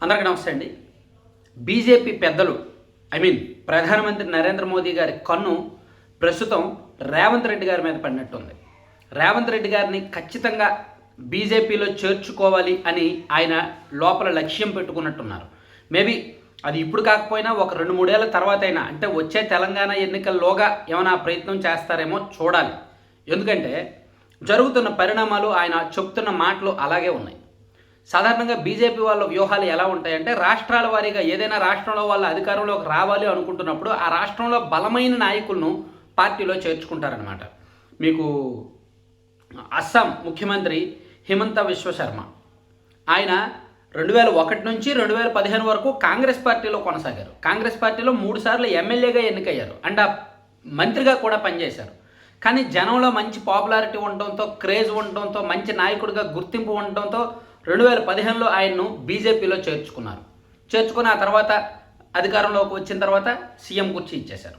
అందరికీ నమస్తే అండి. బీజేపీ పెద్దలు ప్రధానమంత్రి నరేంద్ర మోదీ గారి కన్ను ప్రస్తుతం రేవంత్ రెడ్డి గారి మీద పడినట్టుంది. రేవంత్ రెడ్డి గారిని ఖచ్చితంగా బీజేపీలో చేర్చుకోవాలి అని ఆయన లోపల లక్ష్యం పెట్టుకున్నట్టున్నారు. మేబీ అది ఇప్పుడు కాకపోయినా ఒక 2-3 ఏళ్ల తర్వాత అయినా, అంటే వచ్చే తెలంగాణ ఎన్నికల్లోగా ఏమైనా ప్రయత్నం చేస్తారేమో చూడాలి. ఎందుకంటే జరుగుతున్న పరిణామాలు, ఆయన చెప్తున్న మాటలు అలాగే ఉన్నాయి. సాధారణంగా బీజేపీ వాళ్ళ వ్యూహాలు ఎలా ఉంటాయంటే, రాష్ట్రాల వారీగా ఏదైనా రాష్ట్రంలో వాళ్ళ అధికారంలోకి రావాలి అనుకుంటున్నప్పుడు ఆ రాష్ట్రంలో బలమైన నాయకులను పార్టీలో చేర్చుకుంటారనమాట. మీకు అస్సాం ముఖ్యమంత్రి హిమంత విశ్వ శర్మ, ఆయన 2001 నుంచి 2015 వరకు కాంగ్రెస్ పార్టీలో కొనసాగారు. కాంగ్రెస్ పార్టీలో 3 సార్లు ఎమ్మెల్యేగా ఎన్నికయ్యారు అండ్ మంత్రిగా కూడా పనిచేశారు. కానీ జనంలో మంచి పాపులారిటీ ఉండటంతో, క్రేజ్ ఉండటంతో, మంచి నాయకుడిగా గుర్తింపు ఉండటంతో 2015లో ఆయన్ను బీజేపీలో చేర్చుకుని ఆ తర్వాత అధికారంలోకి వచ్చిన తర్వాత సీఎం కుర్చీ ఇచ్చేశారు.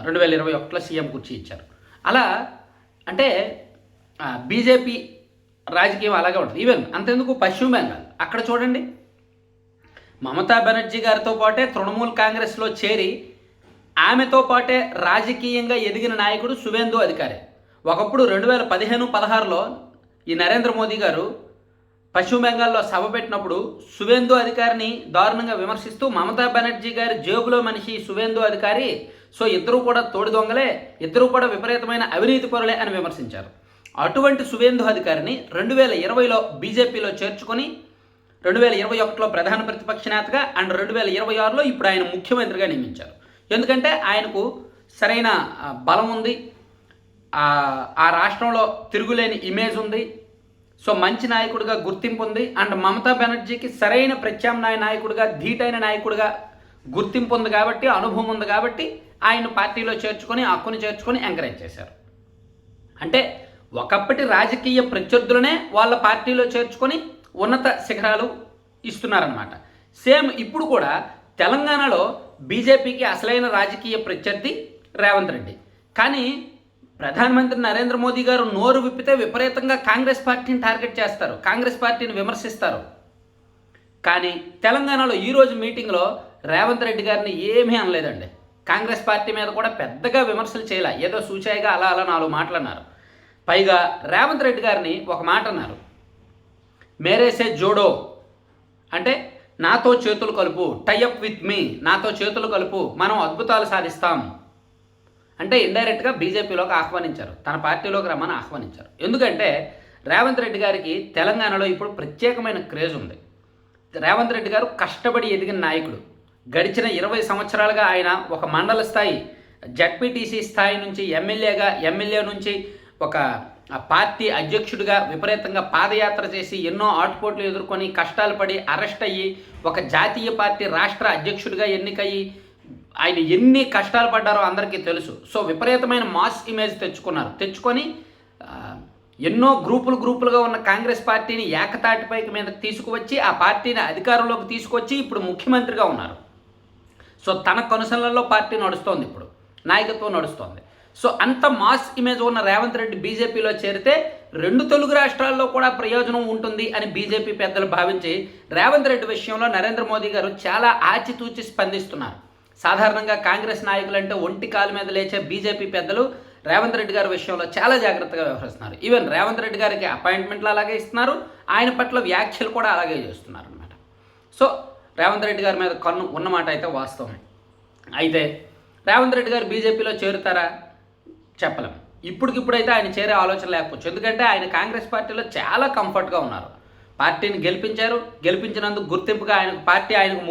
2021లో సీఎం కుర్చీ ఇచ్చారు. అలా అంటే బీజేపీ రాజకీయం అలాగే ఉంటుంది. ఈవెన్ అంతెందుకు పశ్చిమ బెంగాల్, అక్కడ చూడండి, మమతా బెనర్జీ గారితో పాటే తృణమూల్ కాంగ్రెస్లో చేరి ఆమెతో పాటే రాజకీయంగా ఎదిగిన నాయకుడు సువేందు అధికారి. ఒకప్పుడు 2015-16లో ఈ నరేంద్ర మోదీ గారు పశ్చిమ బెంగాల్లో సభ పెట్టినప్పుడు సువేందు అధికారిని దారుణంగా విమర్శిస్తూ, మమతా బెనర్జీ గారి జేబులో మనిషి సువేందు అధికారి, సో ఇద్దరు కూడా తోడి దొంగలే, ఇద్దరు కూడా విపరీతమైన అవినీతి పరులే అని విమర్శించారు. అటువంటి సువేందు అధికారిని 2020లో బీజేపీలో చేర్చుకొని 2021లో ప్రధాన ప్రతిపక్ష నేతగా అండ్ 2026లో ఇప్పుడు ఆయన ముఖ్యమంత్రిగా నియమించారు. ఎందుకంటే ఆయనకు సరైన బలం ఉంది, ఆ రాష్ట్రంలో తిరుగులేని ఇమేజ్ ఉంది, సో మంచి నాయకుడిగా గుర్తింపు ఉంది అండ్ మమతా బెనర్జీకి సరైన ప్రత్యామ్నాయ నాయకుడిగా, ధీటైన నాయకుడిగా గుర్తింపు ఉంది కాబట్టి, అనుభవం ఉంది కాబట్టి ఆయన పార్టీలో చేర్చుకొని, హక్కుని చేర్చుకొని ఎంకరేజ్ చేశారు. అంటే ఒకప్పటి రాజకీయ ప్రత్యర్థులనే వాళ్ళ పార్టీలో చేర్చుకొని ఉన్నత శిఖరాలు ఇస్తున్నారన్నమాట. సేమ్ ఇప్పుడు కూడా తెలంగాణలో బీజేపీకి అసలైన రాజకీయ ప్రత్యర్థి రేవంత్ రెడ్డి. కానీ ప్రధానమంత్రి నరేంద్ర మోదీ గారు నోరు విప్పితే విపరీతంగా కాంగ్రెస్ పార్టీని టార్గెట్ చేస్తారు, కాంగ్రెస్ పార్టీని విమర్శిస్తారు. కానీ తెలంగాణలో ఈరోజు మీటింగ్లో రేవంత్ రెడ్డి గారిని ఏమీ అనలేదండి. కాంగ్రెస్ పార్టీ మీద కూడా పెద్దగా విమర్శలు చేయలే, ఏదో సూచాయిగా అలా 4 మాటలు అన్నారు. పైగా రేవంత్ రెడ్డి గారిని ఒక మాట అన్నారు, మేరేసే జోడో, అంటే నాతో చేతులు కలుపు, టైఅప్ విత్ మీ, నాతో చేతులు కలుపు, మనం అద్భుతాలు సాధిస్తాం అంటే ఇండైరెక్ట్గా బీజేపీలోకి ఆహ్వానించారు, తన పార్టీలోకి రమ్మని ఆహ్వానించారు. ఎందుకంటే రేవంత్ రెడ్డి గారికి తెలంగాణలో ఇప్పుడు ప్రత్యేకమైన క్రేజ్ ఉంది. రేవంత్ రెడ్డి గారు కష్టపడి ఎదిగిన నాయకుడు. గడిచిన 20 సంవత్సరాలుగా ఆయన ఒక మండల స్థాయి జడ్పీటీసీ స్థాయి నుంచి ఎమ్మెల్యే నుంచి ఒక పార్టీ అధ్యక్షుడిగా విపరీతంగా పాదయాత్ర చేసి ఎన్నో ఆటుపోట్లు ఎదుర్కొని కష్టాలు పడి అరెస్ట్ అయ్యి ఒక జాతీయ పార్టీ రాష్ట్ర అధ్యక్షుడిగా ఎన్నికయ్యి ఆయన ఎన్ని కష్టాలు పడ్డారో అందరికీ తెలుసు. సో విపరీతమైన మాస్ ఇమేజ్ తెచ్చుకొని ఎన్నో గ్రూపులుగా ఉన్న కాంగ్రెస్ పార్టీని ఏకతాటిపైకి మీద తీసుకువచ్చి ఆ పార్టీని అధికారంలోకి తీసుకొచ్చి ఇప్పుడు ముఖ్యమంత్రిగా ఉన్నారు. సో తన కనుసనలలో పార్టీ నడుస్తోంది, ఇప్పుడు నాయకత్వం నడుస్తోంది. సో అంత మాస్ ఇమేజ్ ఉన్న రేవంత్ రెడ్డి బీజేపీలో చేరితే 2 తెలుగు రాష్ట్రాల్లో కూడా ప్రయోజనం ఉంటుంది అని బీజేపీ పెద్దలు భావించి రేవంత్ రెడ్డి విషయంలో నరేంద్ర మోదీ గారు చాలా ఆచితూచి స్పందిస్తున్నారు. సాధారణంగా కాంగ్రెస్ నాయకులంటే ఒంటి కాలు మీద లేచే బీజేపీ పెద్దలు రేవంత్ రెడ్డి గారి విషయంలో చాలా జాగ్రత్తగా వ్యవహరిస్తున్నారు. ఈవెన్ రేవంత్ రెడ్డి గారికి అపాయింట్మెంట్లు అలాగే ఇస్తున్నారు, ఆయన పట్ల వ్యాఖ్యలు కూడా అలాగే చేస్తున్నారు అనమాట. సో రేవంత్ రెడ్డి గారి మీద కన్ను ఉన్నమాట అయితే వాస్తవమే. అయితే రేవంత్ రెడ్డి గారు బీజేపీలో చేరుతారా చెప్పలేం. ఇప్పటికిప్పుడైతే ఆయన చేరే ఆలోచన లేకపోవచ్చు. ఎందుకంటే ఆయన కాంగ్రెస్ పార్టీలో చాలా కంఫర్ట్గా ఉన్నారు. పార్టీని గెలిపించినందుకు గుర్తింపుగా ఆయనకు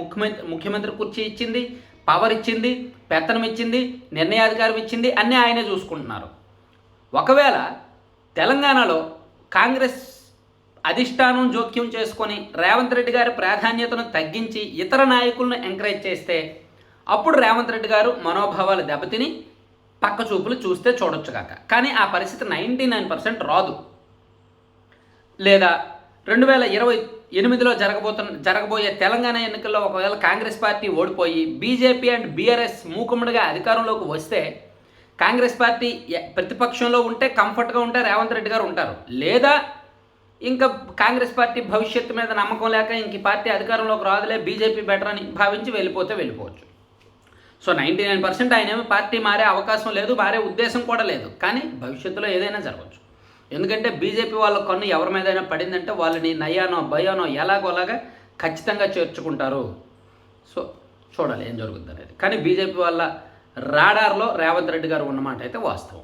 ముఖ్యమంత్రి కుర్చీ ఇచ్చింది, పవర్ ఇచ్చింది, పెత్తనం ఇచ్చింది, నిర్ణయాధికారం ఇచ్చింది, అన్నీ ఆయనే చూసుకుంటున్నారు. ఒకవేళ తెలంగాణలో కాంగ్రెస్ అధిష్టానం జోక్యం చేసుకొని రేవంత్ రెడ్డి గారి ప్రాధాన్యతను తగ్గించి ఇతర నాయకులను ఎంకరేజ్ చేస్తే అప్పుడు రేవంత్ రెడ్డి గారు మనోభావాలు దెబ్బతిని పక్క చూపులు చూస్తే చూడొచ్చు కాక. కానీ ఆ పరిస్థితి 99% రాదు. లేదా 2028లో జరగబోయే తెలంగాణ ఎన్నికల్లో ఒకవేళ కాంగ్రెస్ పార్టీ ఓడిపోయి బీజేపీ అండ్ బీఆర్ఎస్ మూకుమ్మడిగా అధికారంలోకి వస్తే కాంగ్రెస్ పార్టీ ప్రతిపక్షంలో ఉంటే కంఫర్ట్గా ఉంటే రేవంత్ రెడ్డి గారు ఉంటారు. లేదా ఇంకా కాంగ్రెస్ పార్టీ భవిష్యత్తు మీద నమ్మకం లేక ఇంక ఈ పార్టీ అధికారంలోకి రాదులే, బీజేపీ బెటర్ అని భావించి వెళ్ళిపోవచ్చు. సో 99% ఆయనేమో పార్టీ మారే అవకాశం లేదు, మారే ఉద్దేశం కూడా లేదు. కానీ భవిష్యత్తులో ఏదైనా జరగవచ్చు. ఎందుకంటే బీజేపీ వాళ్ళ కన్ను ఎవరి మీదైనా పడిందంటే వాళ్ళని నయానో భయానో ఎలాగోలాగా ఖచ్చితంగా చేర్చుకుంటారు. సో చూడాలి ఏం జరుగుతుంది అనేది. కానీ బీజేపీ వాళ్ళ రాడార్లో రేవంత్ రెడ్డి గారు ఉన్నమాట అయితే వాస్తవం.